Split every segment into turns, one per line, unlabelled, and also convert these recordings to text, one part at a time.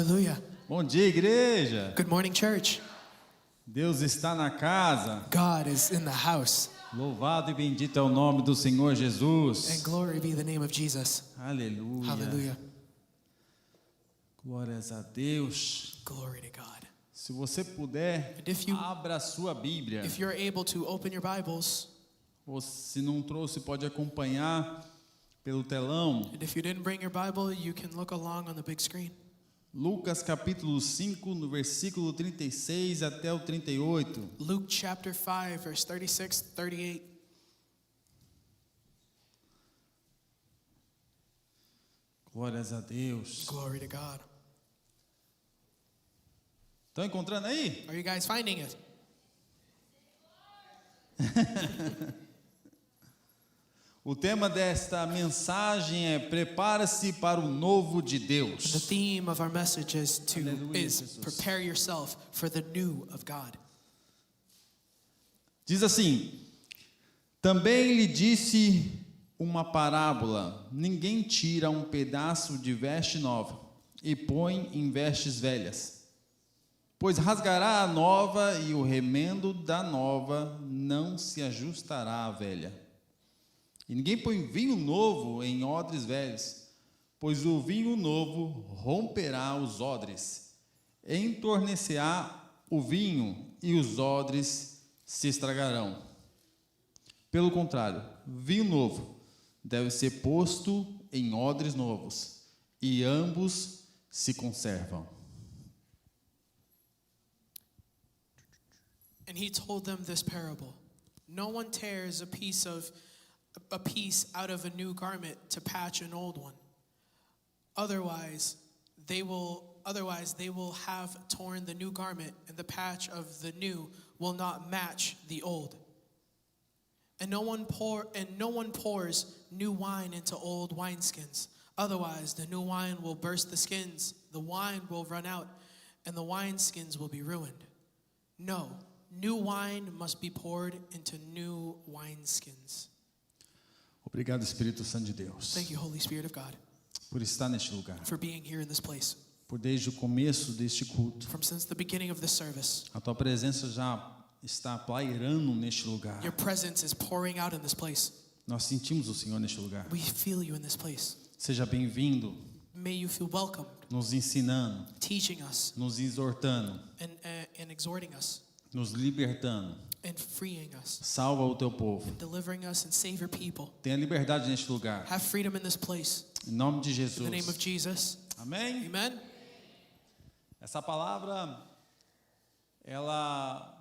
Hallelujah.
Bom dia, igreja.
Good morning, church.
Deus está na casa.
God is in the house,
Louvado e bendito é o nome do Senhor
and
Jesus.
glory be the name of Jesus.
Aleluia.
Hallelujah.
Glórias a Deus.
Glory to God.
Se você puder,
And if you-
abra a sua Bíblia.
If you're able to open your Bibles,
Ou se não trouxe, pode acompanhar pelo telão.
and if you didn't bring your Bible, you can look along on the big screen.
Lucas capítulo 5, no versículo 36 até o 38.
Luke chapter 5, verse 36, 38.
Glórias a Deus.
Glory to God.
Estão encontrando aí?
Are you guys finding it?
O tema desta mensagem é prepara-se para o novo de
The
Deus.
theme of our message is
Hallelujah, Jesus.
prepare yourself for the new of God.
Diz assim: também lhe disse uma parábola: ninguém tira um pedaço de veste nova e põe em vestes velhas, pois rasgará a nova e o remendo da nova não se ajustará à velha. E ninguém põe vinho novo em odres velhos, pois o vinho novo romperá os odres, entornecerá o vinho e os odres se estragarão. Pelo contrário, vinho novo deve ser posto em odres novos, e ambos se conservam.
And he told them this parable. No one tears a piece out of a new garment to patch an old one. Otherwise they will have torn the new garment, and the patch of the new will not match the old. And no one pours new wine into old wineskins. Otherwise the new wine will burst the skins, the wine will run out, and the wineskins will be ruined. No, new wine must be poured into new wineskins.
Obrigado, Espírito Santo de Deus,
Thank you, Holy Spirit of God,
por estar neste lugar,
for being here in this place.
por desde o começo deste culto.
From since the beginning of this service,
A tua presença já está pairando neste lugar.
your presence is pouring out in this place.
Nós sentimos o Senhor neste lugar.
We feel you in this place.
Seja bem-vindo,
May you feel welcomed,
nos ensinando,
teaching us
nos exortando,
and exhorting us
nos libertando.
and freeing us,
Salva o teu povo.
delivering us and save your people.
Tenha liberdade neste lugar.
Have freedom in this place.
Em nome de
In the name of
Jesus.
Jesus.
Amém?
Amen.
Essa palavra, ela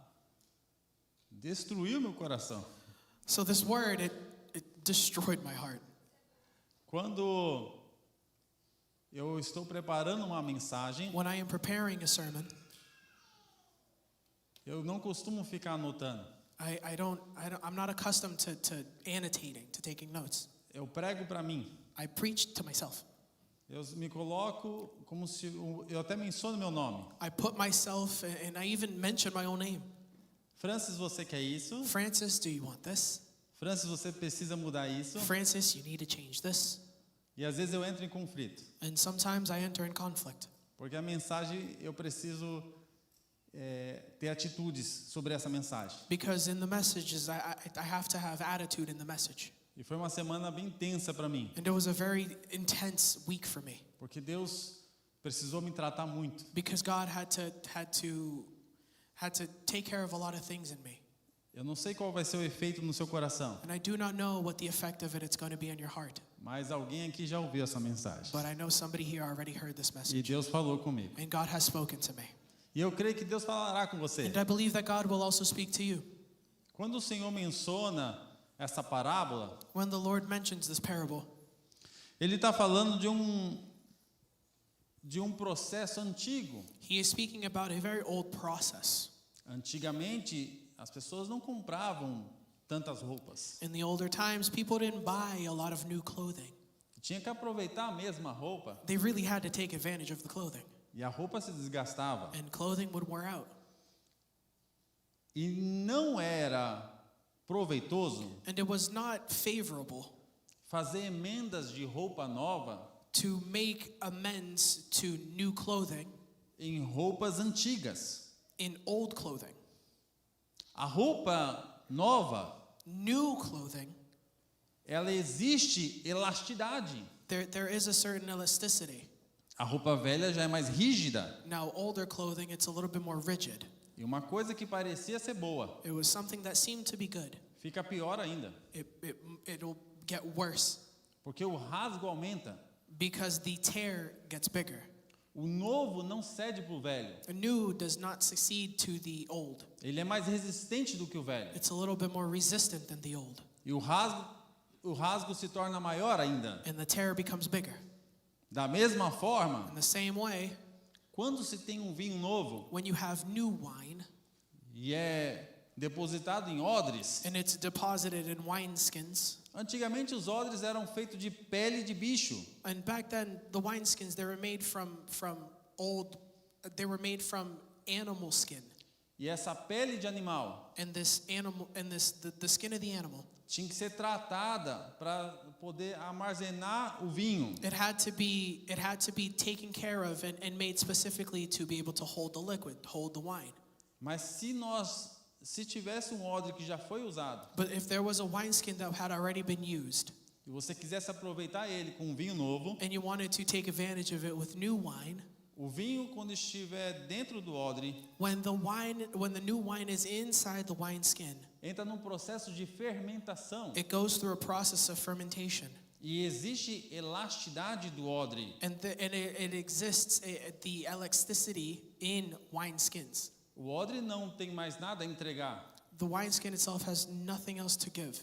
destruiu meu coração.
So this word, it destroyed my heart.
Quando eu estou preparando uma mensagem,
When I am preparing a sermon,
eu não costumo ficar anotando.
I'm not accustomed to annotating, to taking notes.
Eu prego para mim.
I preach to myself.
Eu me coloco como se eu até menciono meu nome.
I put myself, and I even mention my own name.
Francis, você quer isso?
Francis, do you want this?
Francis, você precisa mudar isso?
Francis, you need to change this.
E às vezes eu entro em conflito,
And sometimes I enter in conflict
porque a mensagem eu preciso ter atitudes sobre essa mensagem.
because in the messages, I have to have attitude in the message.
E foi uma semana bem tensa para mim,
And it was a very intense week for me
porque Deus precisou me tratar muito.
because God had to take care of a lot of things in me.
Eu não sei qual vai ser o efeito no seu coração,
And I do not know what the effect of it's going to be on your heart.
mas alguém aqui já ouviu essa mensagem.
But I know somebody here already heard this
E
message.
Deus falou comigo.
And God has spoken to me.
E eu creio que Deus falará com você.
And I believe that God will also speak to you.
Quando o Senhor menciona essa parábola,
When the Lord mentions this parable,
Ele está falando de um processo antigo.
He is speaking about a very old process.
Antigamente, as pessoas não compravam tantas roupas.
In the older times, people didn't buy a lot of new clothing.
Tinha que aproveitar a mesma roupa.
They really had to take advantage of the clothing.
E a roupa se desgastava.
And clothing would wear out.
E não era proveitoso
And it was not favorable
fazer emendas de roupa nova
to make amends to new clothing
em roupas antigas.
in old clothing.
A roupa nova,
New clothing,
ela existe elasticidade.
there is a certain elasticity.
A roupa velha já é mais rígida.
Now, older clothing, it's a little bit more rigid.
E uma coisa que parecia ser boa,
It was something that seemed to be good.
fica pior ainda.
It'll get worse
Porque o rasgo aumenta.
because the tear gets bigger.
O novo não cede para o velho.
The new does not succeed to the old.
Ele é mais resistente do que o velho.
It's a little bit more resistant than the old.
E o rasgo se torna maior ainda.
And the tear becomes bigger.
Da mesma forma,
In the same way,
quando se tem um vinho novo
when you have new wine
e é depositado em odres,
and it's deposited in wineskins,
antigamente os odres eram feitos de pele de bicho.
and back then the wineskins they were made from animal skin.
E essa pele de animal
And this animal and the skin of the animal,
tinha que ser tratada para poder armazenar o vinho.
it had to be taken care of and made specifically to be able to hold the liquid, hold the wine.
Mas se tivesse um odre que já foi usado
But if there was a wineskin that had already been used
e você quisesse aproveitar ele com um vinho novo,
and you wanted to take advantage of it with new wine,
o vinho quando estiver dentro do odre
when the new wine is inside the wineskin,
entra num processo de fermentação
it goes through a process of fermentation.
e existe elasticidade do odre.
And it exists, the elasticity in wineskins.
O odre não tem mais nada a entregar.
The wineskin itself has nothing else to give.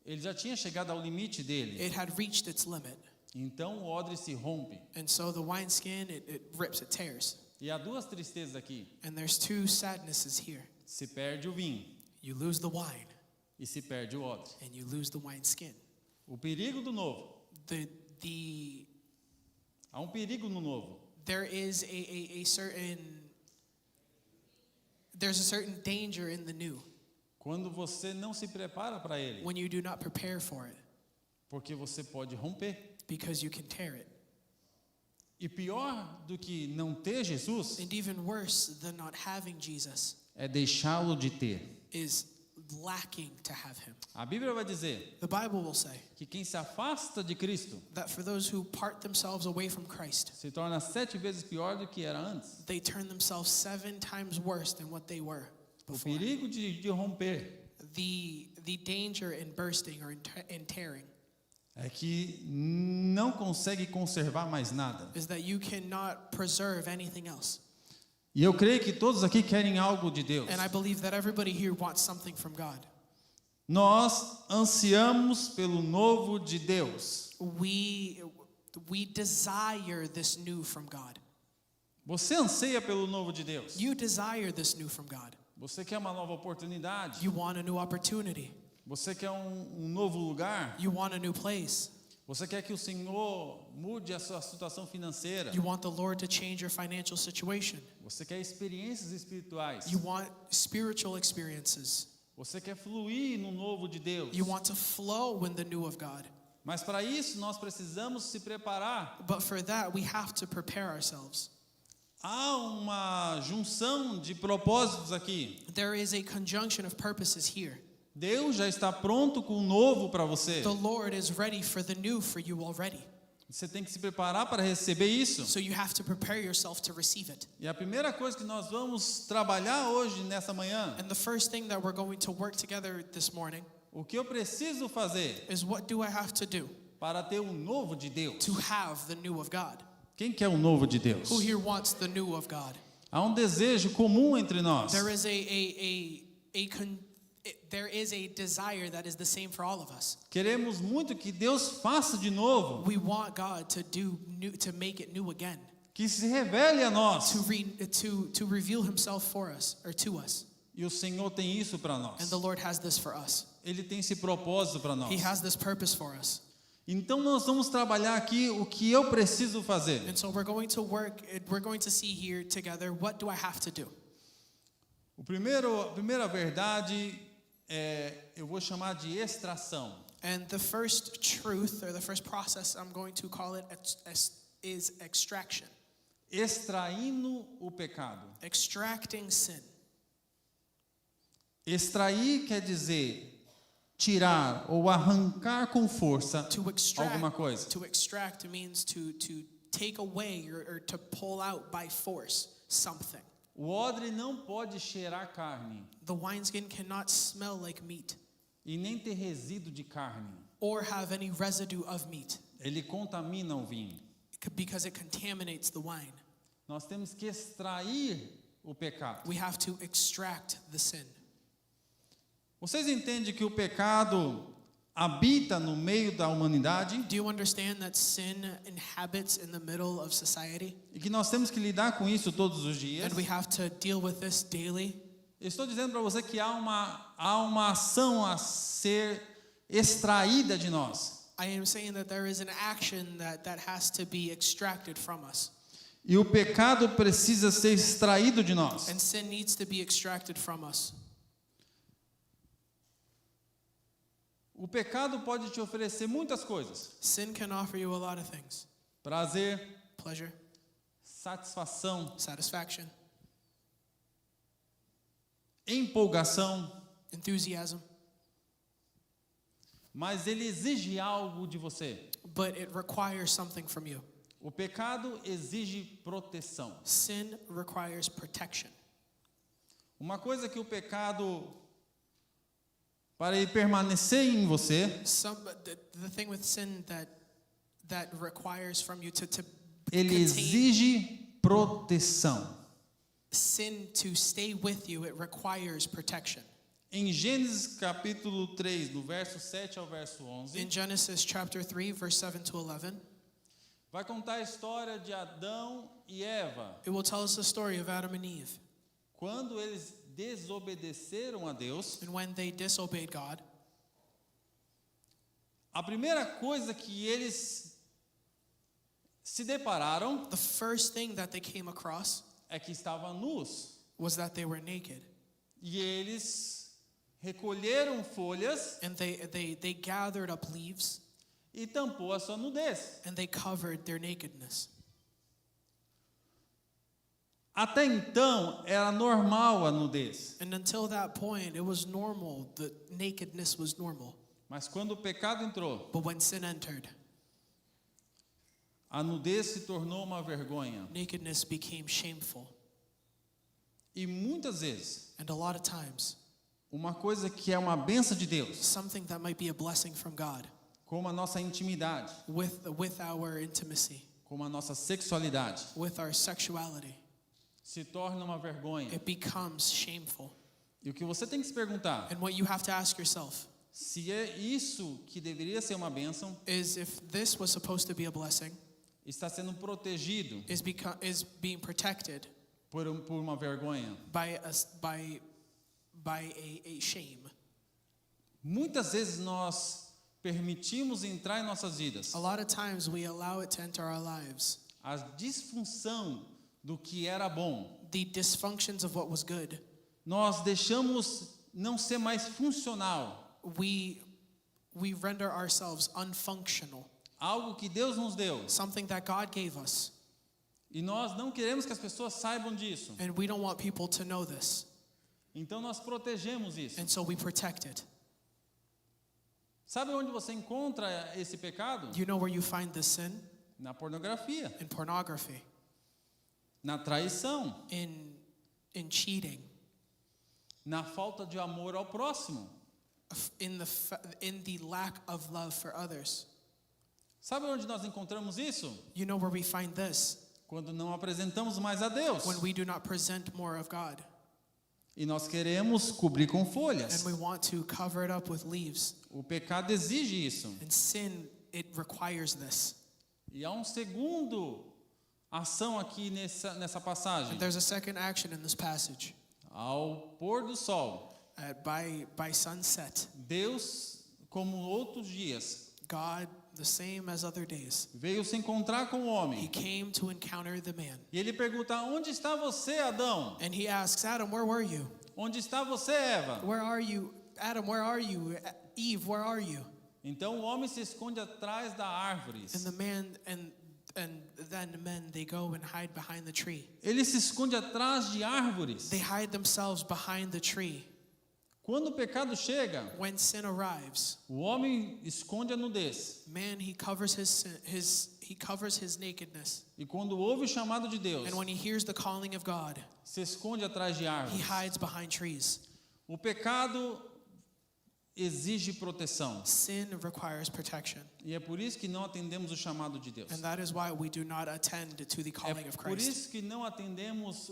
Ele já tinha chegado ao limite dele.
It had reached its limit.
Então o odre se rompe.
And so the wineskin, it rips, it tears.
E há duas tristezas aqui.
And there's two sadnesses here.
Se perde o vinho
You lose the wine
e se perde o odre.
and you lose the wineskin.
O perigo do novo. Há um perigo no novo.
There is there's a certain danger in the new
Quando você não se prepara para ele.
when you do not prepare for it,
Porque você pode romper.
because you can tear it.
E pior do que não ter Jesus
And even worse than not having Jesus
é deixá-lo de ter.
is lacking to have him.
A Bíblia vai dizer
The Bible will say
que quem se afasta de Cristo
that for those who part themselves away from Christ,
se torna 7 vezes pior do que era antes.
they turn themselves 7 times worse than what they were
O
before.
perigo de romper
The danger in bursting or in tearing
é que não consegue conservar mais nada.
is that you cannot preserve anything else.
E eu creio que todos aqui querem algo de Deus.
And I believe that everybody here wants something from God.
Nós ansiamos pelo novo de Deus.
We desire this new from God.
Você anseia pelo novo de Deus.
You desire this new from God.
Você quer uma nova oportunidade.
You want a new opportunity.
Você quer um novo lugar.
You want a new place.
Você quer que o Senhor mude a sua situação financeira.
You want the Lord to change your financial situation.
Você quer experiências espirituais.
You want spiritual experiences.
Você quer fluir no novo de Deus.
You want to flow in the new of God.
Mas para isso nós precisamos se preparar.
But for that, we have to prepare ourselves.
Há uma junção de propósitos aqui.
There is a conjunction of purposes here.
Deus já está pronto com o novo para você.
The Lord is ready for the new for you already.
Você tem que se preparar para receber isso.
So you have to prepare yourself to receive it.
E a primeira coisa que nós vamos trabalhar hoje nessa manhã,
And the first thing that we're going to work together this morning
o que eu preciso fazer
is, what do I have to do
para ter o novo de Deus?
to have the new of God?
Quem quer o novo de Deus?
Who here wants the new of God?
Há um desejo comum entre nós.
There is a desire that is the same for all of us.
Queremos muito que Deus faça de novo,
We want God to do new, to make it new again,
que se revele a nós.
to reveal Himself for us or to us.
E o Senhor tem isso para
And
nós.
the Lord has this for us.
Ele tem esse propósito para nós.
He has this purpose for us.
Então nós vamos trabalhar aqui o que eu preciso fazer.
And so we're going to see here together, what do I have to do?
A primeira verdade eu vou chamar de extração.
And the first truth, or the first process, I'm going to call it, is extraction.
Extraindo o pecado.
Extracting sin.
Extrair quer dizer tirar ou arrancar com força
To extract,
alguma coisa.
To extract means to take away or to pull out by force something.
O odre não pode cheirar carne
The wineskin cannot smell like meat
e nem ter resíduo de carne.
or have any residue of meat
Ele contamina o vinho.
because it contaminates the wine.
Nós temos que extrair o pecado.
We have to extract the sin.
Vocês entendem que o pecado habita no meio da humanidade
Do you understand that sin inhabits in the middle of society?
e que nós temos que lidar com isso todos os dias?
And we have to deal with this daily.
Eu estou dizendo para você que há uma ação a ser extraída de nós.
I am saying that there is an action that has to be extracted from us.
E o pecado precisa ser extraído de nós.
And sin needs to be extracted from us.
O pecado pode te oferecer muitas coisas:
Sin can offer you a lot of things.
prazer,
Pleasure,
satisfação,
satisfaction,
empolgação,
enthusiasm,
mas ele exige algo de você.
but it requires something from you.
O pecado exige proteção.
Sin requires protection.
Uma coisa que o pecado, para ele permanecer em você,
The thing with sin that requires from you to
ele
contain
exige proteção.
sin to stay with you, it requires protection.
Em Gênesis capítulo 3, do verso 7 ao verso 11,
In Genesis chapter 3, verse 7 to 11,
vai contar a história de Adão e Eva,
it will tell us the story of Adam and Eve.
quando eles desobedeceram a Deus.
And when they disobeyed God,
A primeira coisa que eles se depararam
the first thing that they came across
é que estavam nus.
was that they were naked.
E eles recolheram folhas
And they gathered up leaves
e tampou a sua nudez.
and they covered their nakedness.
Até então era normal a nudez,
And until that point, it was normal. The nakedness was normal.
mas quando o pecado entrou,
But when sin entered,
a nudez se tornou uma vergonha.
nakedness became shameful.
E muitas vezes,
And a lot of times,
uma coisa que é uma bênção de Deus,
something that might be a blessing from God
como a nossa intimidade,
with our intimacy,
como a nossa sexualidade,
with our sexuality,
se torna uma vergonha.
it becomes shameful.
E o que você tem que se perguntar,
And what you have to ask yourself
se é isso que deveria ser uma bênção,
is if this was supposed to be a blessing,
está sendo protegido
is being protected
por uma vergonha.
by a shame.
Muitas vezes nós permitimos entrar em nossas vidas
A lot of times we allow it to enter our lives.
a disfunção do que era bom.
The dysfunctions of what was good.
Nós deixamos não ser mais funcional.
We render ourselves unfunctional.
Algo que Deus nos deu.
Something that God gave us.
E nós não queremos que as pessoas saibam disso.
And we don't want people to know this.
Então nós protegemos isso.
And so we protect it.
Sabe onde você encontra esse pecado?
You know where you find this sin?
Na pornografia,
In pornography,
na traição,
in cheating,
na falta de amor ao próximo.
in the lack of love for others.
Sabe onde nós encontramos isso?
You know where we find this?
Quando não apresentamos mais a Deus.
When we do not present more of God.
E nós queremos cobrir com folhas.
And we want to cover it up with leaves.
O pecado exige isso.
And sin, it requires this.
E há um segundo ação aqui nessa passagem.
And there's a second action in this passage.
Ao pôr do sol,
By sunset,
Deus, como outros dias,
God, the same as other days,
veio se encontrar com o
he
homem.
came to encounter the man.
E ele pergunta: onde está você, Adão?
And he asks, Adam, where were you?
Onde está você, Eva?
Where are you? Adam, where are you? Eve, where are you?
Então o homem se esconde atrás da árvore.
And then men, they go and hide behind the tree.
Ele se esconde atrás de árvores.
They hide themselves behind the tree.
Quando o pecado chega,
When sin arrives,
o homem esconde a nudez.
man, he covers his nakedness.
E quando ouve o chamado de Deus,
And when he hears the calling of God,
se esconde atrás de
he
árvores.
hides behind trees.
O pecado exige proteção.
Sin requires protection.
E é por isso que não atendemos o chamado de Deus.
And that is why we do not attend to the
É
calling of
por
Christ.
isso que não atendemos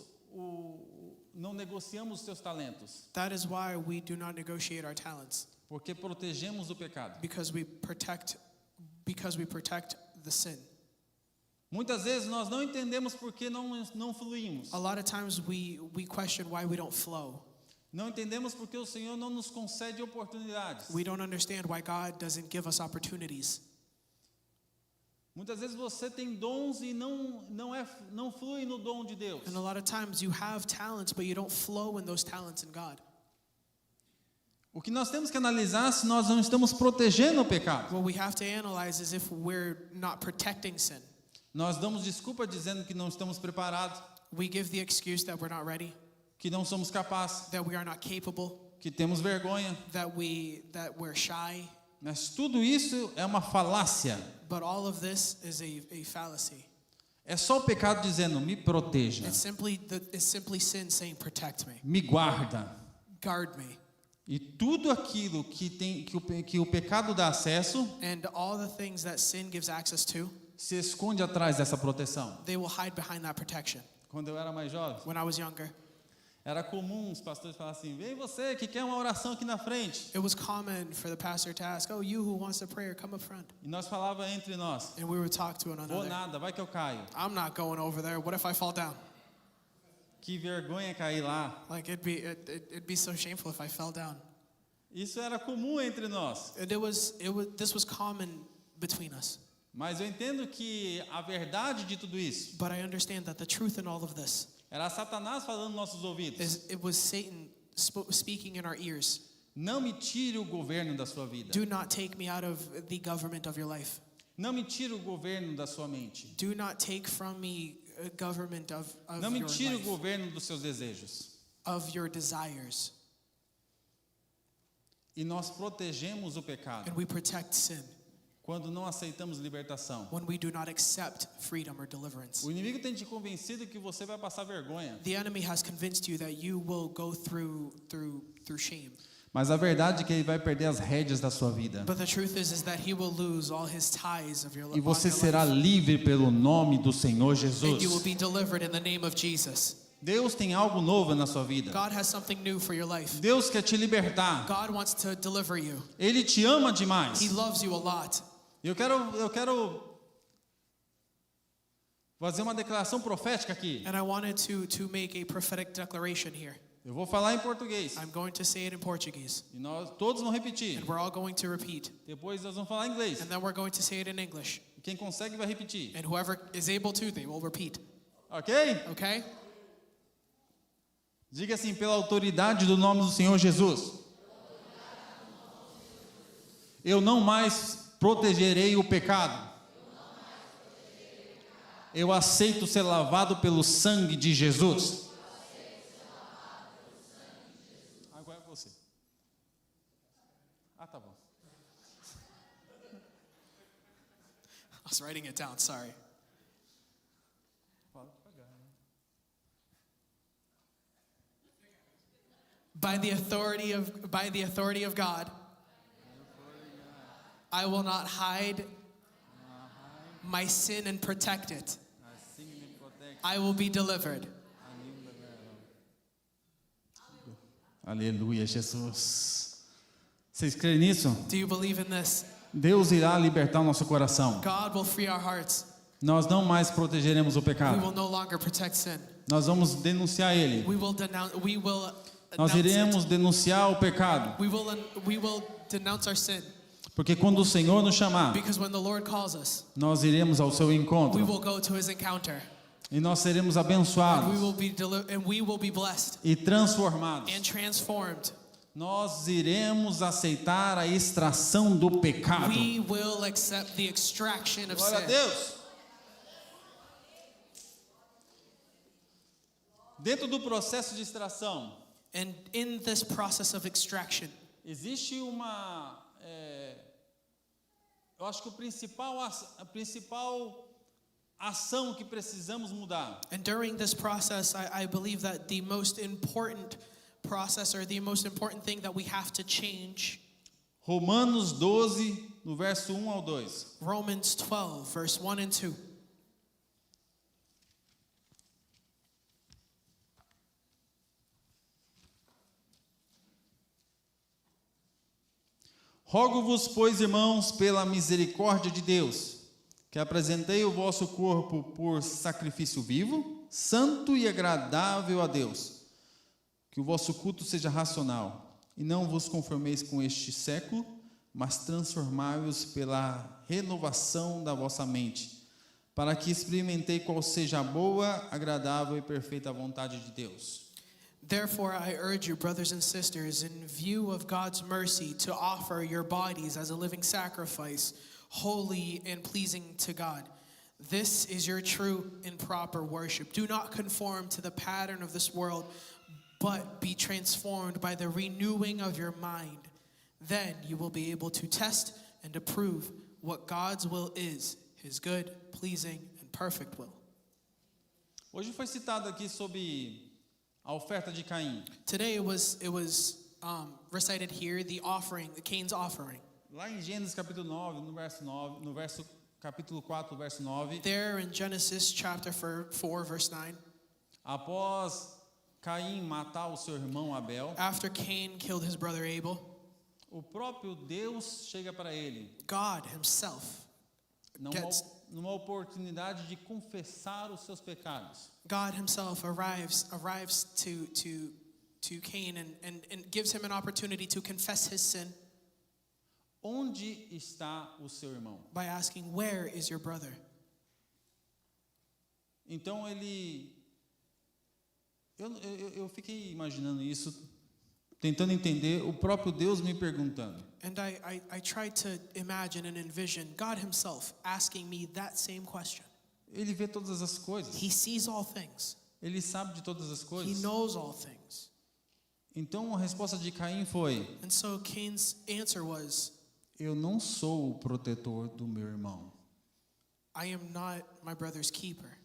não negociamos os seus talentos,
That is why we do not negotiate our talents,
porque protegemos o pecado.
because we protect the sin.
Muitas vezes nós não entendemos por que não fluímos.
A lot of times we question why we don't flow.
Não entendemos porque o Senhor não nos concede oportunidades.
We don't understand why God doesn't give us opportunities.
Muitas vezes você tem dons e não flui no dom de Deus.
And a lot of times you have talents, but you don't flow in those talents in God.
O que nós temos que analisar é se nós não estamos protegendo o pecado.
What we have to analyze is if we're not protecting sin.
Nós damos desculpa dizendo que não estamos preparados,
We give the excuse that we're not ready,
que não somos capazes,
that we are not capable,
que temos vergonha.
that we're shy.
Mas tudo isso é uma falácia.
But all of this is a fallacy.
É só o pecado dizendo, me proteja,
It's simply sin saying, protect me,
me guarda.
guard me.
E tudo aquilo que o pecado dá acesso,
And all the things that sin gives access to,
se esconde atrás dessa proteção.
they will hide behind that protection.
Quando eu era mais jovem,
When I was younger,
era comum os pastores falarem assim, vem você que quer uma oração aqui na frente.
it was common for the pastor to ask, oh, you who wants a prayer, come up front.
E nós falava entre nós,
And we would talk to one
vou
another.
nada, vai que eu caio.
I'm not going over there. What if I fall down?
Que vergonha cair lá.
Like it'd be so shameful if I fell down.
Isso era comum entre nós.
And this was common between us.
Mas eu entendo que a verdade de tudo isso
But I understand that the truth in all of this
era Satanás falando nos nossos ouvidos.
is it was Satan speaking in our ears.
Não me tire o governo da sua vida.
Do not take me out of the government of your life.
Não me tire o governo da sua mente.
Do not take from me a government of
Não me
your
tire o
life,
governo dos seus desejos.
of your desires.
E nós protegemos o pecado
And we protect sin
quando não aceitamos libertação.
when we do not accept freedom or deliverance.
O inimigo tem te convencido que você vai passar vergonha.
The enemy has convinced you that you will go through shame.
Mas a verdade é que ele vai perder as rédeas da sua vida.
But the truth is that he will lose all his ties of your
E você
life.
será livre pelo nome do Senhor
And you will
Jesus.
be delivered in the name of Jesus.
Deus tem algo novo na sua vida.
God has something new for your life.
Deus quer te libertar.
God wants to deliver you.
Ele te ama demais.
He loves you a lot.
Eu quero fazer uma declaração profética aqui.
And I wanted to make a prophetic declaration here.
Eu vou falar em português.
I'm going to say it in Portuguese.
E nós todos vamos repetir.
And we're all going to repeat.
Depois nós vamos falar em inglês.
And then we're going to say it in English.
E quem consegue vai repetir.
And whoever is able to, they will repeat.
Ok?
Okay?
Diga assim, pela autoridade do nome do Senhor Jesus. Eu não mais protegerei o pecado. Eu aceito ser lavado pelo sangue de Jesus. Agora é você. Ah, tá bom.
I was writing it down, sorry. By the authority of God, I will not hide my sin and protect it.
Assim me protege.
I will be delivered.
Aleluia, Jesus. Vocês creem nisso?
Do you believe in this?
Deus irá libertar o nosso coração.
God will free our hearts.
Nós não mais protegeremos o
We will
pecado.
no longer protect sin.
Nós vamos denunciar ele.
We will denounce
Nós
it.
iremos denunciar o pecado.
We will denounce our sin.
Porque quando o Senhor nos chamar,
Because when the Lord calls us,
nós iremos ao seu
we
encontro.
will go to his encounter.
E nós seremos
And
abençoados
we will be blessed
e transformados.
and transformed.
nós iremos aceitar a extração do pecado.
We will accept the extraction of
Glória a
sin.
Deus. Dentro do processo de extração,
And in this process of extraction,
existe eu acho que a principal ação que precisamos mudar
and during this process, I believe that the most important process or the most important thing that we have to change,
Romanos 12, no verso 1 ao 2.
Romans 12, verse 1 and 2.
Rogo-vos, pois, irmãos, pela misericórdia de Deus, que apresentei o vosso corpo por sacrifício vivo, santo e agradável a Deus, que o vosso culto seja racional, e não vos conformeis com este século, mas transformai-vos pela renovação da vossa mente, para que experimentei qual seja a boa, agradável e perfeita vontade de Deus.
Therefore, I urge you, brothers and sisters, in view of God's mercy, to offer your bodies as a living sacrifice, holy and pleasing to God. This is your true and proper worship. Do not conform to the pattern of this world, but be transformed by the renewing of your mind. Then you will be able to test and approve what God's will is, his good, pleasing, and perfect will.
Hoje foi citado aqui sobre a oferta de Caim.
Today it was recited here, the offering, the Cain's offering.
Lá em Gênesis capítulo 9, no verso capítulo 4, verso 9,
There in Genesis chapter 4, verse 9,
após Caim matar o seu irmão Abel,
after Cain killed his brother Abel,
o próprio Deus chega para ele,
God himself
numa oportunidade de confessar os seus pecados.
God himself arrives to Cain and gives him an opportunity to confess his sin
Onde está o seu irmão?
by asking, "Where is your brother?"
Então eu fiquei imaginando isso, tentando entender, o próprio Deus me perguntando.
And I tried to imagine and envision God himself asking me that same question.
Ele vê todas as coisas.
He sees all things.
Ele sabe de todas as
He
coisas.
knows all things.
Então a resposta de Caim foi:
And so Cain's answer was,
eu não sou o protetor do meu irmão.
"I am not my brother's keeper."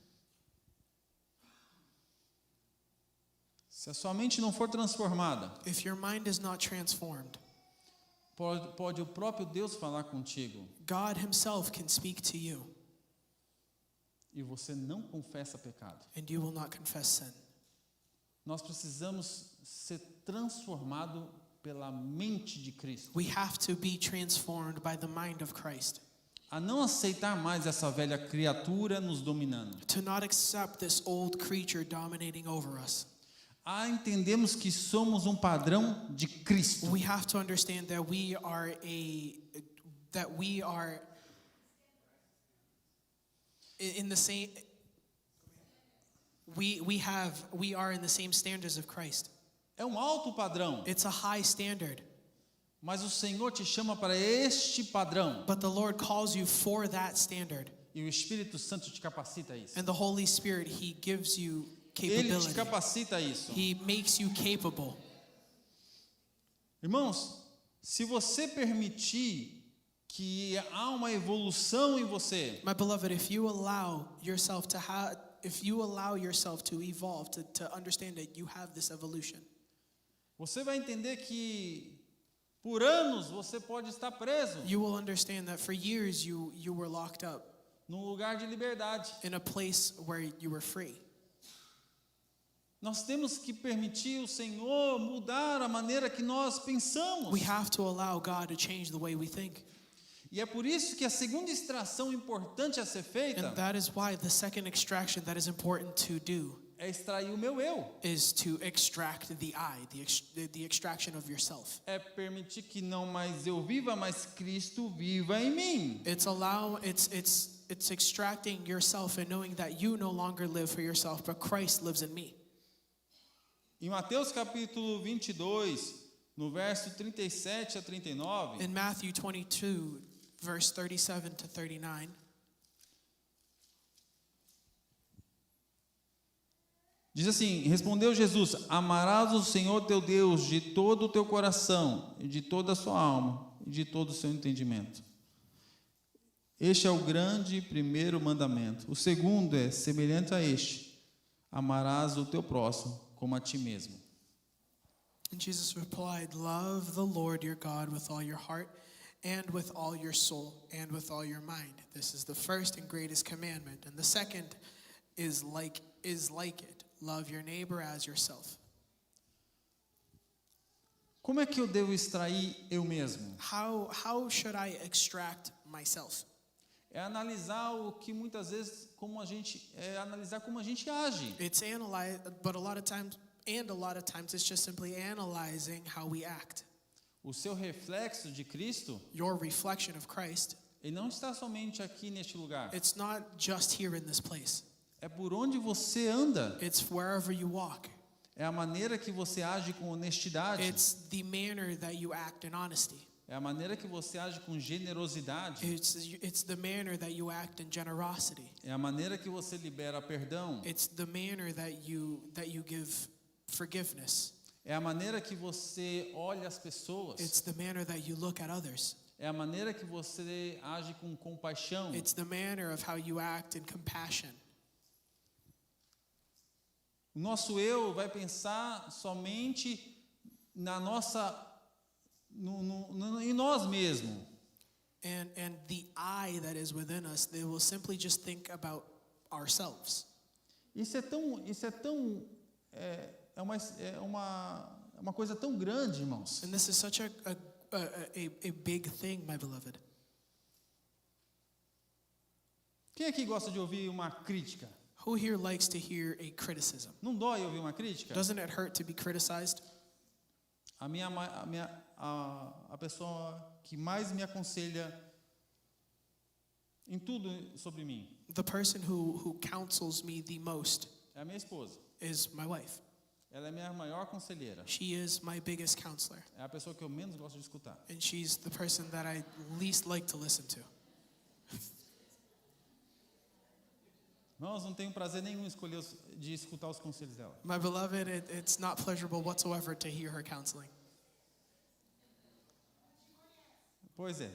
Se a sua mente não for transformada,
If your mind is not transformed,
pode o próprio Deus falar contigo
God himself can speak to you
e você não confessa pecado.
and you will not confess sin.
Nós precisamos ser transformados pela mente de Cristo.
We have to be transformed by the mind of Christ.
A não aceitar mais essa velha criatura nos dominando.
To not accept this old creature dominating over us.
A entendemos que somos um padrão de Cristo.
We have to understand that we are in the same we are in the same standards of Christ.
É um alto padrão,
It's a high standard,
mas o Senhor te chama para este padrão.
but the Lord calls you for that standard.
E o Espírito Santo te capacita a isso.
And the Holy Spirit, he gives you
Ele te
capability.
capacita a isso.
He makes you capable.
Irmãos, se você permitir que há uma evolução em você,
My beloved, if you allow yourself to evolve, to understand that you have this evolution,
você vai entender que por anos você pode estar preso
you will understand that for years you were locked up
num lugar de liberdade.
in a place where you were free.
Nós temos que permitir o Senhor mudar a maneira que nós pensamos.
We have to allow God to change the way we think.
E é por isso que a segunda extração importante a ser feita
And that is why the second extraction that is important to do
é extrair o meu eu.
is to extract the I, the extraction of yourself.
É permitir que não mais eu viva, mas Cristo viva em mim.
It's extracting yourself and knowing that you no longer live for yourself, but Christ lives in me.
Em Mateus capítulo 22, No verso 37 a 39,
In Matthew 22, verse 37 to 39,
diz assim: Respondeu Jesus: Amarás o Senhor teu Deus de todo o teu coração, e de toda a sua alma, e de todo o seu entendimento. Este é o grande primeiro mandamento. O segundo é semelhante a este: amarás o teu próximo como a ti mesmo.
and Jesus replied, Love the Lord your God with all your heart, and with all your soul, and with all your mind. This is the first and greatest commandment. And the second is like it. Love your neighbor as yourself.
Como é que eu devo extrair eu mesmo?
How should I extract myself?
É analisar o que muitas vezes analisar como a gente age.
It's analyze, but a lot of times it's just simply analyzing how we act.
O seu reflexo de Cristo,
Your reflection of Christ,
ele não está somente aqui neste lugar.
it's not just here in this place.
É por onde você anda.
It's wherever you walk.
É a maneira que você age com honestidade.
It's the manner that you act in honesty.
É a maneira que você age com generosidade.
It's the manner that you act in generosity.
É a maneira que você libera perdão.
It's the manner that you give forgiveness.
É a maneira que você olha as pessoas.
It's the manner that you look at others.
É a maneira que você age com compaixão.
It's the manner of how you act in compassion.
O nosso eu vai pensar somente na nossa em nós mesmos.
And the I that is within us, they will simply just think about ourselves.
Isso é uma coisa tão grande, irmãos.
And this is such a big thing, my beloved.
Quem aqui gosta de ouvir uma crítica?
Who here likes to hear a criticism?
Não dói ouvir uma crítica?
Doesn't it hurt to be criticized?
A pessoa que mais me aconselha em tudo sobre mim
The person who counsels me the most
é a minha esposa.
is my wife.
Ela é a minha maior conselheira.
She is my biggest counselor.
É a pessoa que eu menos gosto de escutar.
And she's the person that I least like to listen to.
Nós não tenho prazer nenhum de escutar os conselhos dela.
My beloved, it's not pleasurable whatsoever to hear her counseling.
Pois é.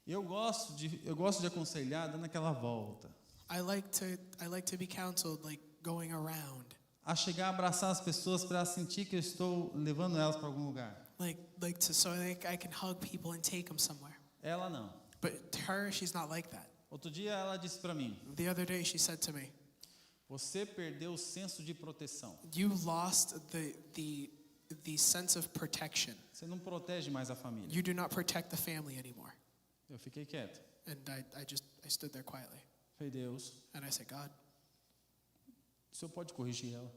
Eu gosto de aconselhar dando aquela volta.
I like to be counseled like going around.
A chegar a abraçar as pessoas para sentir que eu estou levando elas para algum lugar.
So I can hug people and take them somewhere.
Ela não.
But her, she's not like that.
Outro dia ela disse para mim:
The other day she said to me,
você perdeu o senso de proteção.
you lost the sense of protection.
Você não protege mais a família.
You do not protect the family anymore.
Eu fiquei quieto.
And I stood there quietly.
Falei: Deus,
And I said, God,
o Senhor pode corrigir ela?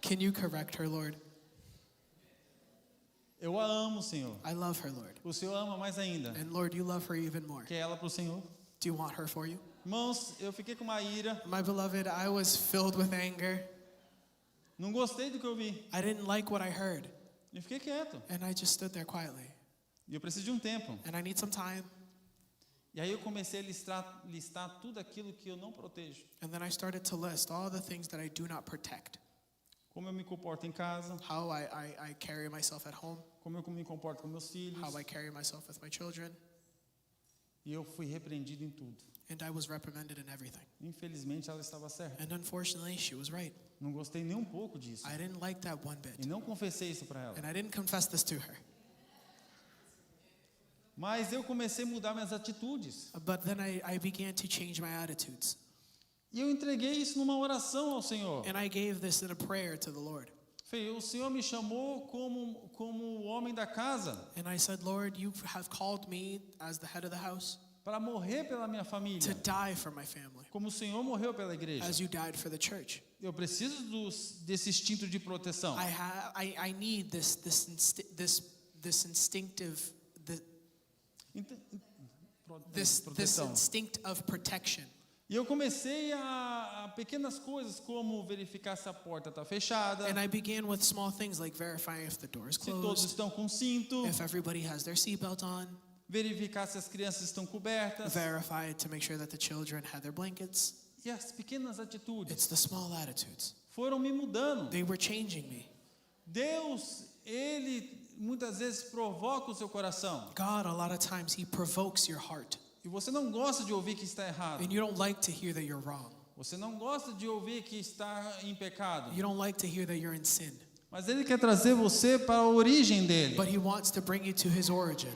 can you correct her, Lord?
Eu a amo, Senhor.
I love her, Lord.
O Senhor ama mais ainda.
And Lord, you love her even more.
Quer ela para o Senhor?
Do you want her for you?
Irmãos, eu fiquei com uma ira.
My beloved, I was filled with anger.
Não gostei do que eu vi.
I didn't like what I heard.
Eu fiquei quieto.
And I just stood there quietly.
E eu preciso de um tempo.
And I need some time.
E aí eu comecei a listar tudo aquilo que eu não protejo.
And then I started to list all the things that I do not protect.
Como eu me comporto em casa.
How I carry myself at home.
Como eu me comporto com meus filhos.
How I carry myself with my children.
E eu fui repreendido em tudo.
And I was reprimanded in everything.
Infelizmente ela estava certa.
And unfortunately, she was right.
Não gostei nem um pouco disso.
I didn't like that one bit.
E não confessei isso para ela.
And I didn't confess this to her.
Mas eu comecei a mudar minhas atitudes.
But then I began to change my attitudes.
E eu entreguei isso numa oração ao Senhor.
And I gave this in a prayer to the Lord.
Falei: o Senhor me chamou como o homem da casa.
And I said, Lord, you have called me as the head of the house
Para morrer pela minha família.
to die for my family,
Como o Senhor morreu pela igreja.
as you died for the church.
Eu preciso desse instinto de proteção.
I need this instinctive
Proteção.
instinct of protection.
E eu comecei a a pequenas coisas como verificar se a porta está fechada,
And I began with small things like verifying if the door is
se todos
closed,
estão com cinto,
if everybody has their seatbelt on,
verificar se as crianças estão cobertas.
verify to make sure that the children had their blankets.
E as pequenas atitudes
It's the small attitudes.
foram me mudando.
They were changing me.
Deus, Ele muitas vezes provoca o seu coração.
God, a lot of times, He provokes your heart.
E você não gosta de ouvir que está errado.
And you don't like to hear that you're wrong.
Você não gosta de ouvir que está em pecado.
You don't like to hear that you're in sin.
Mas Ele quer trazer você para a origem dele.
But He wants to bring you to His origin.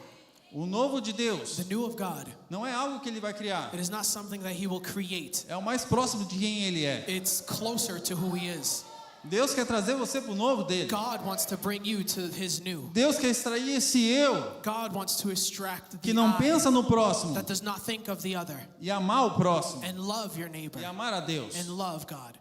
O novo de Deus
The new of God.
não é algo que Ele vai criar.
It is not something that He will create.
É o mais próximo de quem Ele é.
It's closer to who He is.
Deus quer trazer você para o novo dele.
God wants to bring you to His new.
Deus quer extrair esse eu
God wants to extract
que
the
não
I
pensa no próximo
that does not think of the other
e amar o próximo
and love your neighbor
e amar a Deus.
and love God.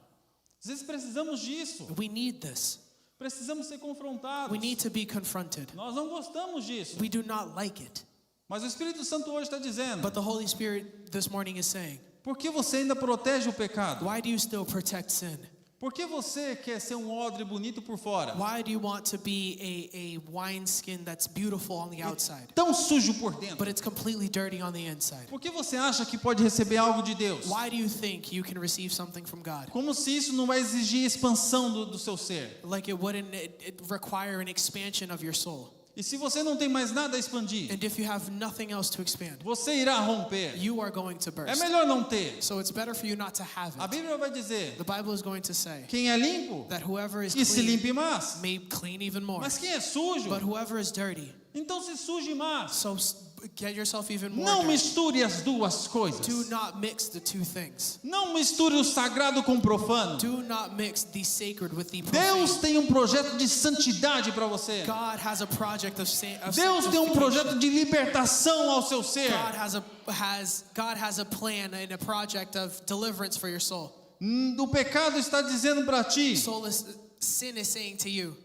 Às vezes precisamos disso.
We need this.
Precisamos ser confrontados.
We need to be confronted.
Nós não gostamos disso.
We do not like it.
Mas o Espírito Santo hoje está dizendo:
But the Holy Spirit this morning is saying,
por que você ainda protege o pecado?
why do you still protect sin?
Por que você quer ser um odre bonito por fora?
Why do you want to be a wineskin that's beautiful on the outside,
Tão sujo por dentro?
but it's completely dirty on the inside?
Por que você acha que pode receber algo de Deus?
Why do you think you can receive something from God?
Como se isso não vai exigir expansão do seu ser.
Like it require an expansion of your soul.
E se você não tem mais nada a expandir,
And if you have nothing else to expand,
você irá romper.
you are going to
É
burst.
melhor não ter.
So it's better for you not to have
A
it.
Bíblia vai dizer:
The Bible is going to say
quem é limpo,
that whoever is
que se
clean
limpe mais.
may clean even more.
Mas quem é sujo,
But whoever is dirty,
então se suje mais.
so get yourself even more
Não
dirty.
misture as duas coisas.
Do not mix the two things.
Não misture o sagrado com o profano.
Do not mix the sacred with the
Deus
profane.
tem um projeto de santidade para você.
God has a project of
Deus tem um
sanctification.
projeto de libertação ao seu ser.
God has a plan and a project of deliverance for your soul.
O pecado está dizendo para ti:
Sin is saying to you,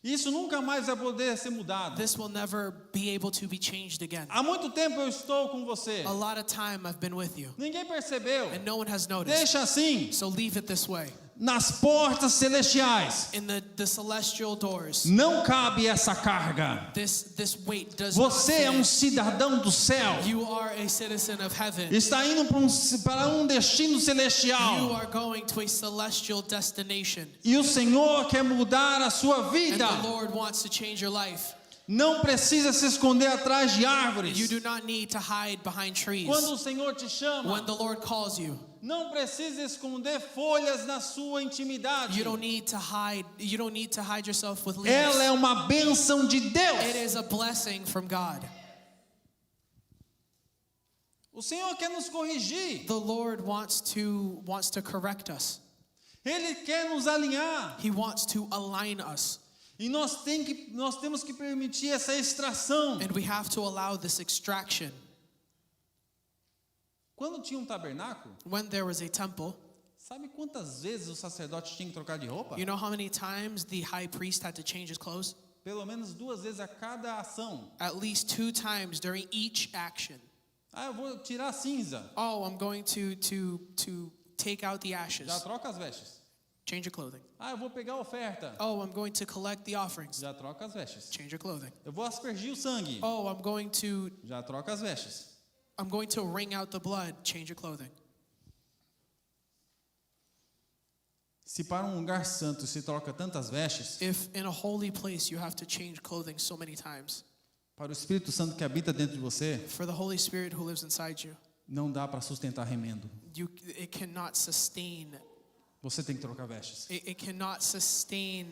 isso nunca mais vai poder ser mudado.
this will never be able to be changed again.
Há muito tempo eu estou com você.
A lot of time I've been with you,
Ninguém percebeu.
and no one has noticed.
Deixa assim.
So leave it this way.
Nas portas celestiais
In the celestial doors,
não cabe essa carga.
this weight does not
Você é um
fit.
cidadão do céu.
You are a citizen of heaven.
Está indo para um destino
You
celestial.
are going to a celestial destination.
E o Senhor quer mudar a sua
And
vida.
the Lord wants to change your life.
Não precisa se esconder atrás de árvores.
You do not need to hide behind trees.
Quando o Senhor te
When
chama,
the Lord calls you,
não precisa esconder folhas na sua intimidade.
you don't need to hide yourself with leaves.
Ela é uma bênção de
It
Deus.
is a blessing from God.
O Senhor quer nos corrigir.
The Lord wants to correct us.
Ele quer nos alinhar.
He wants to align us.
E nós temos que permitir essa extração.
And we have to allow this extraction.
Quando tinha um tabernáculo,
When there was a temple,
sabe quantas vezes o sacerdote tinha que trocar de roupa?
you know how many times the high priest had to change his clothes?
Pelo menos 2 vezes a cada ação.
At least 2 times during each action.
Ah, eu vou tirar a cinza.
Oh, I'm going to take out the ashes.
Já troca as vestes.
Change your clothing.
Ah, eu vou pegar a oferta.
Oh, I'm going to collect the offerings.
Já troca as vestes.
Change your clothing.
Eu vou aspergir o sangue.
Oh, I'm going to
Já troca as vestes.
wring out the blood. Change your clothing.
Se para um lugar santo se troca tantas vestes,
If in a holy place you have to change clothing so many times,
para o Espírito Santo que habita dentro de você,
for the Holy Spirit who lives inside you,
não dá para sustentar remendo.
it cannot sustain.
Você tem que trocar vestes.
It cannot sustain.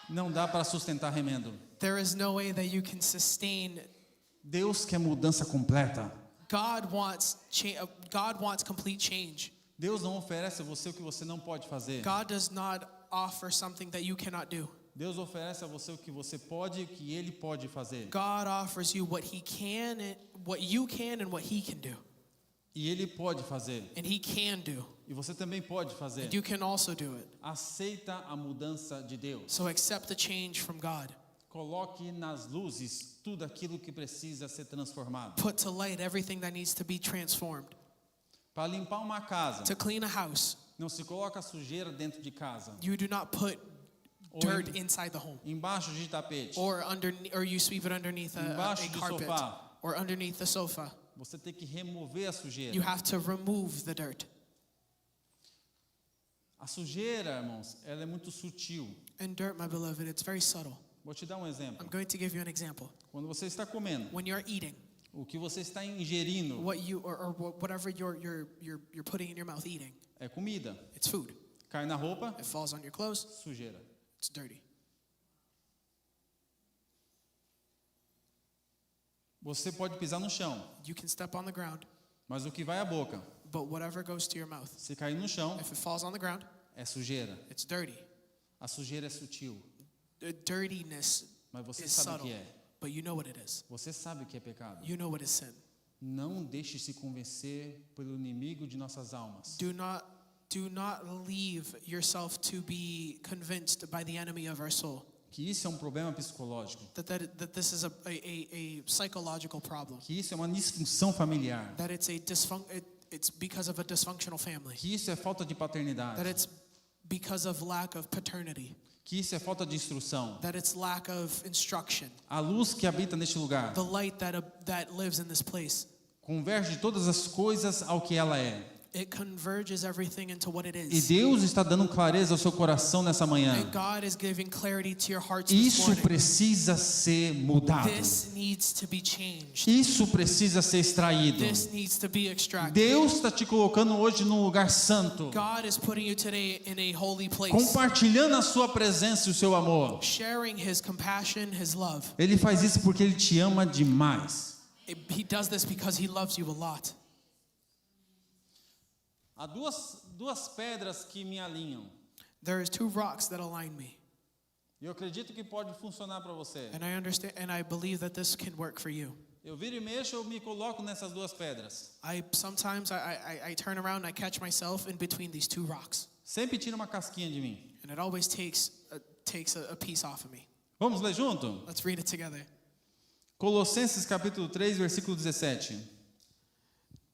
Não dá para sustentar remendo.
There is no way that you can sustain.
Deus quer mudança completa.
God wants complete change.
Deus não oferece a você o que você não pode fazer.
God does not offer something that you cannot do.
Deus oferece a você o que você pode e o que Ele pode fazer.
God offers you what you can and what He can do.
E Ele pode fazer.
And He can do.
E você também pode fazer.
And you can also do it.
Aceita a mudança de Deus.
So accept the change from God.
Coloque nas luzes tudo aquilo que precisa ser transformado.
Put to light everything that needs to be transformed.
Para limpar uma casa,
To clean a house,
Não se coloca sujeira dentro de casa.
You do not put
Ou
dirt inside the home,
embaixo de tapete.
or you sweep it underneath
Embaixo
a
do
carpet,
sofá.
or underneath the sofa.
Você tem que remover a sujeira.
You have to remove the dirt.
A sujeira, irmãos, ela é muito sutil.
And dirt, my beloved, it's very subtle.
Vou te dar um exemplo.
I'm going to give you an example.
Quando você está comendo,
When you're eating,
o que você está ingerindo
what you or whatever you're putting in your mouth eating,
é comida.
it's food.
Cai na roupa,
It falls on your clothes,
sujeira.
it's dirty.
Você pode pisar no chão,
You can step on the ground,
mas o que vai à boca,
but whatever goes to your mouth,
se cair no chão,
if it falls on the ground,
é sujeira.
it's dirty.
A sujeira é sutil,
The dirtiness
mas você
is
sabe o
subtle,
que é.
but you know what it is.
Você sabe o que é pecado.
You know what is sin.
Não deixe se convencer pelo inimigo de nossas almas.
Do not leave yourself to be convinced by the enemy of our soul
Que isso é um problema psicológico.
that this is a psychological problem.
Que isso é uma disfunção familiar.
That it's because of a dysfunctional family.
Que isso é falta de paternidade.
That it's because of lack of paternity.
Que isso é falta de instrução.
That it's lack of instruction.
A luz que habita neste lugar
The light that lives in this place.
converge todas as coisas ao que ela é.
It converges everything into what it
E
is.
Deus está dando clareza ao seu coração nessa manhã.
And God is giving clarity to your hearts this
Isso
morning.
precisa ser mudado.
This needs to be changed.
Isso precisa ser extraído.
This needs to be extracted.
Deus está te colocando hoje num lugar santo,
God is putting you today in a holy place,
compartilhando a sua presença e o seu amor.
sharing His compassion, His love.
Ele faz isso porque Ele te ama demais.
He does this because He loves you a lot.
Há duas pedras que me alinham.
There is two rocks that align me,
E eu acredito que pode funcionar para você.
and I understand, and I believe that this can work for you.
Eu viro e mexo, eu me coloco nessas duas pedras.
Sometimes I turn around and I catch myself in between these two rocks,
Sempre tira uma casquinha de mim.
and it always takes a piece off of me.
Vamos ler junto?
Let's read it together.
Colossenses capítulo 3, versículo 17.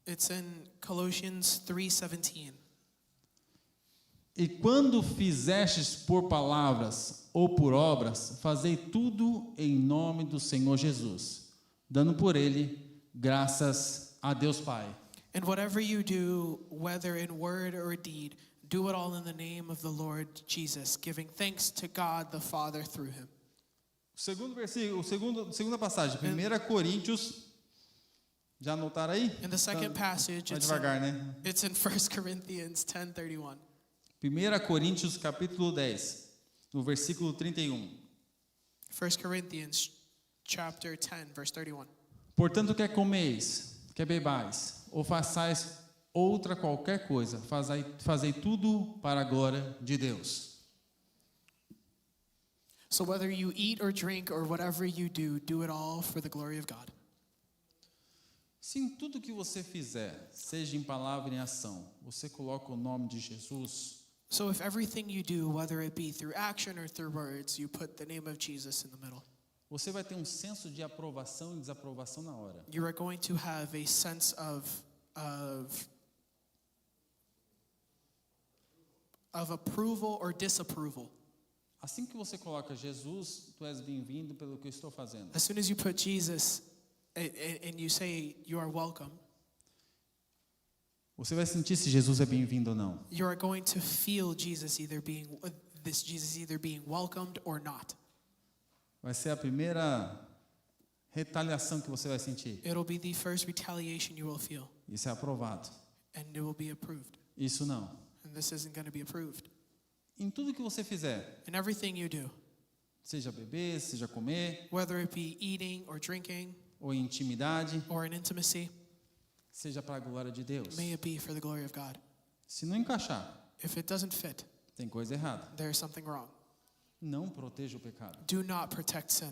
It's in Colossians 3:17.
E quando fizestes por palavras ou por obras, fazei tudo em nome do Senhor Jesus, dando por ele graças a Deus Pai.
And whatever you do, whether in word or deed, do it all in the name of the Lord Jesus, giving thanks to God the Father through Him.
O segundo versículo, segunda passagem, 1 Coríntios, já anotaram aí?
In the second passage,
Vai devagar, né?
it's in 1 Corinthians 10:31.
1 Coríntios capítulo 10, no versículo 31.
1 Corinthians chapter 10, verse 31.
Portanto, quer comeis, quer bebais, ou façais outra qualquer coisa, fazei tudo para a glória de Deus.
So whether you eat or drink or whatever you do it all for the glory of God.
Se em tudo que você fizer, seja em palavra e em ação, você coloca o nome de Jesus,
So if everything you do, whether it be through action or through words, you put the name of Jesus in the middle,
você vai ter um senso de aprovação e desaprovação na hora.
you are going to have a sense of approval or disapproval.
Assim que você coloca Jesus, tu és bem-vindo pelo que eu estou fazendo.
As soon as you put Jesus and you say you are welcome,
Você vai sentir se Jesus é bem-vindo ou não.
you are going to feel Jesus either being welcomed or not.
Vai ser a primeira retaliação que você vai sentir.
It'll be the first retaliation you will feel,
Isso é aprovado.
and it will be approved.
Isso não.
And this isn't going to be approved.
Em tudo que você fizer,
In everything you do,
seja beber, seja comer,
whether it be eating or drinking
ou em intimidade,
or in intimacy,
seja para a glória de Deus.
may it be for the glory of God.
Se não encaixar,
If it doesn't fit,
tem coisa errada.
there is something wrong.
Não proteja o pecado.
Do not protect sin.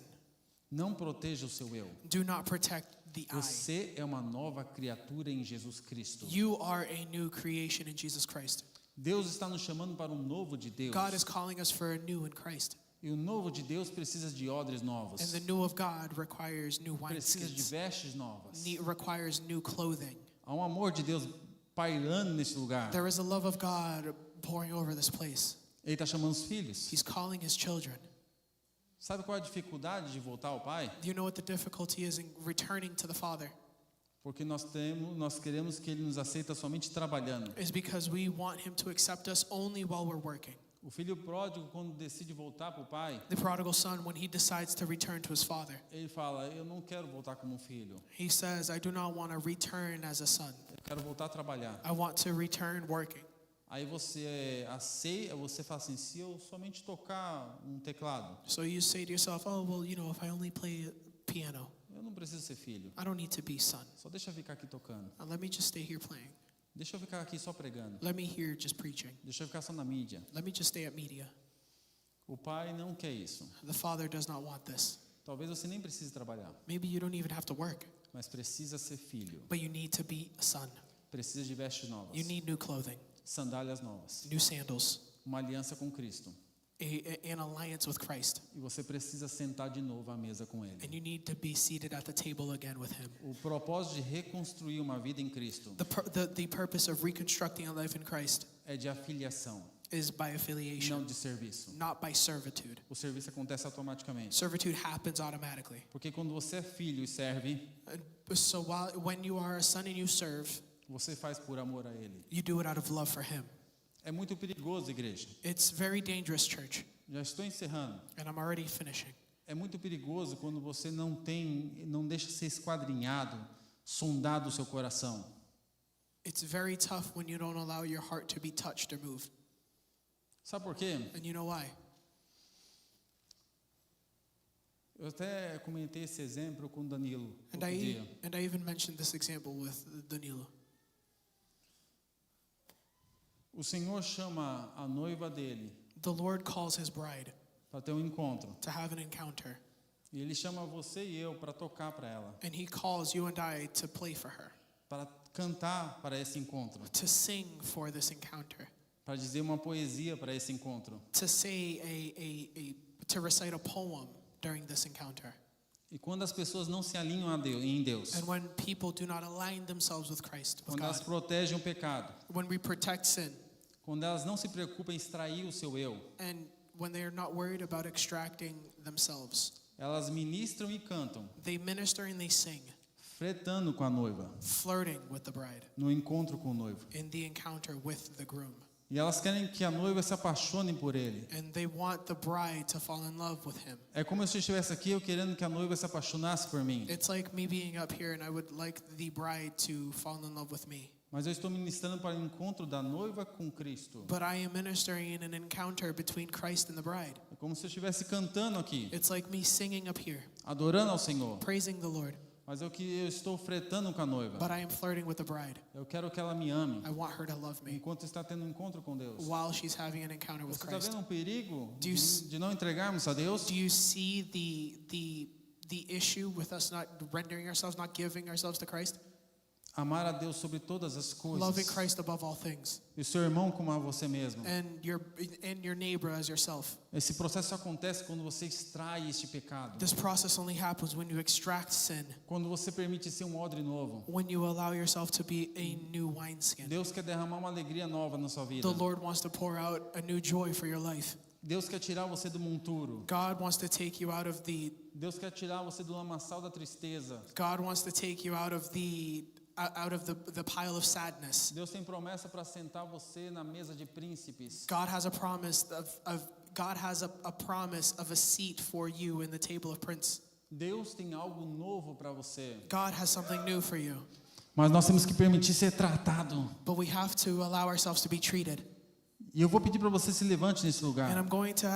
Não proteja o seu eu.
Do not protect the I.
Você é uma nova criatura em Jesus Cristo.
You are a new creation in Jesus Christ.
Deus está nos chamando para um novo de Deus.
God is calling us for a new in Christ.
E o novo de Deus precisa de odres novos.
And the new of God requires new
Precisa de
wineskins,
vestes novas.
requires new clothing.
Há um amor de Deus pairando nesse lugar.
There is a love of God pouring over this place.
Ele está chamando os filhos.
He's calling his children.
Sabe qual é a dificuldade de voltar ao Pai?
Do you know what the difficulty is in returning to the Father?
Porque nós queremos que Ele nos aceita somente trabalhando.
Is because we want him to accept us only while we're working.
O filho pródigo, quando decide voltar para o pai,
The prodigal son, when he decides to return to his father,
ele fala: eu não quero voltar como um filho,
he says, I do not want to return as a son.
eu quero voltar a trabalhar.
I want to return working.
Aí você aceita, você fala assim: se eu somente tocar um teclado,
So you say to yourself, oh, well, if I only play piano,
eu não preciso ser filho,
I don't need to be son.
só deixa eu ficar aqui tocando,
Let me just stay here playing.
deixa eu ficar aqui só pregando,
Let me hear just preaching.
deixa eu ficar só na mídia.
Let me just stay at media.
O pai não quer isso.
The father does not want this.
Talvez você nem precise trabalhar,
Maybe you don't even have to work,
mas precisa ser filho.
but you need to be a son.
Precisa de vestes novas,
You need new clothing,
sandálias novas,
new sandals,
uma aliança com Cristo.
an alliance with Christ.
E você precisa sentar de novo à mesa com Ele.
And you need to be seated at the table again with him.
O propósito de reconstruir uma vida em Cristo
The purpose of reconstructing a life in Christ
é de afiliação,
is by
não
affiliation,
de serviço.
not by servitude.
O serviço acontece automaticamente.
Servitude happens automatically.
Porque quando você é filho e serve,
So when you are a son and you serve,
você faz por amor a Ele.
you do it out of love for him.
É muito perigoso, igreja.
It's very dangerous, church,
Já estou encerrando.
and I'm already finishing.
É muito perigoso quando você não deixa ser esquadrinhado, sondado o seu coração.
It's very tough when you don't allow your heart to be touched or moved.
Sabe por quê?
And you know why?
Eu até comentei esse exemplo com o Danilo
And
outro dia.
I even mentioned this example with Danilo.
O Senhor chama a noiva dele
The Lord calls his bride
para ter um encontro.
to have an encounter,
E Ele chama você e eu para tocar para ela,
and he calls you and I to play for her,
para cantar para esse encontro,
to sing for this encounter,
para dizer uma poesia para esse encontro.
to say to recite a poem during this encounter.
E quando as pessoas não se alinham a Deus, em Deus,
And when people do not align themselves with Christ, with
quando elas
God,
protegem o pecado,
when we protect sin,
quando elas não se preocupam em extrair o seu eu,
and when they are not worried about extracting themselves,
elas ministram e cantam,
they minister and they sing,
flertando com a noiva,
flirting with the bride
no encontro com o noivo.
in the encounter with the groom.
E elas querem que a noiva se apaixone por ele.
And they want the bride to fall in love with him.
É como se eu estivesse aqui eu querendo que a noiva se apaixonasse por mim.
It's like me being up here and I would like the bride to fall in love with me.
Mas eu estou ministrando para o encontro da noiva com Cristo.
But I am ministering in an encounter between Christ and the bride.
É como se eu estivesse cantando aqui,
It's like me singing up here,
adorando ao Senhor.
praising the Lord.
Mas é o que eu estou fretando com a noiva.
But I am flirting with the bride.
Eu quero que ela me ame.
I want her to love me
Enquanto está tendo um encontro com Deus.
while she's having an encounter with
Você está
Christ.
vendo um perigo
Do you
de não entregarmos a Deus?
Do you see the issue with us not rendering ourselves, not giving ourselves to Christ?
Amar a Deus sobre todas as
Loving
coisas.
Christ above all things.
E o seu irmão como a você mesmo.
And your neighbor as yourself.
Esse processo acontece quando você extrai este pecado.
This process only happens when you extract sin,
Quando você permite ser um odre novo.
when you allow yourself to be a new wineskin.
Deus quer derramar uma alegria nova na sua vida.
The Lord wants to pour out a new joy for your life.
Deus quer tirar você do monturo.
God wants to take you out of
Deus quer tirar você do lamaçal da tristeza.
God wants to take you out of the pile of sadness.
Deus tem promessa para sentar você na mesa de príncipes.
God has a promise a promise of a seat for you in the table of prince.
Deus tem algo novo para você.
God has something new for you.
Mas nós temos que permitir ser tratado.
But we have to allow ourselves to be treated.
E eu vou pedir para você se levante nesse
And
lugar.
I'm going to ask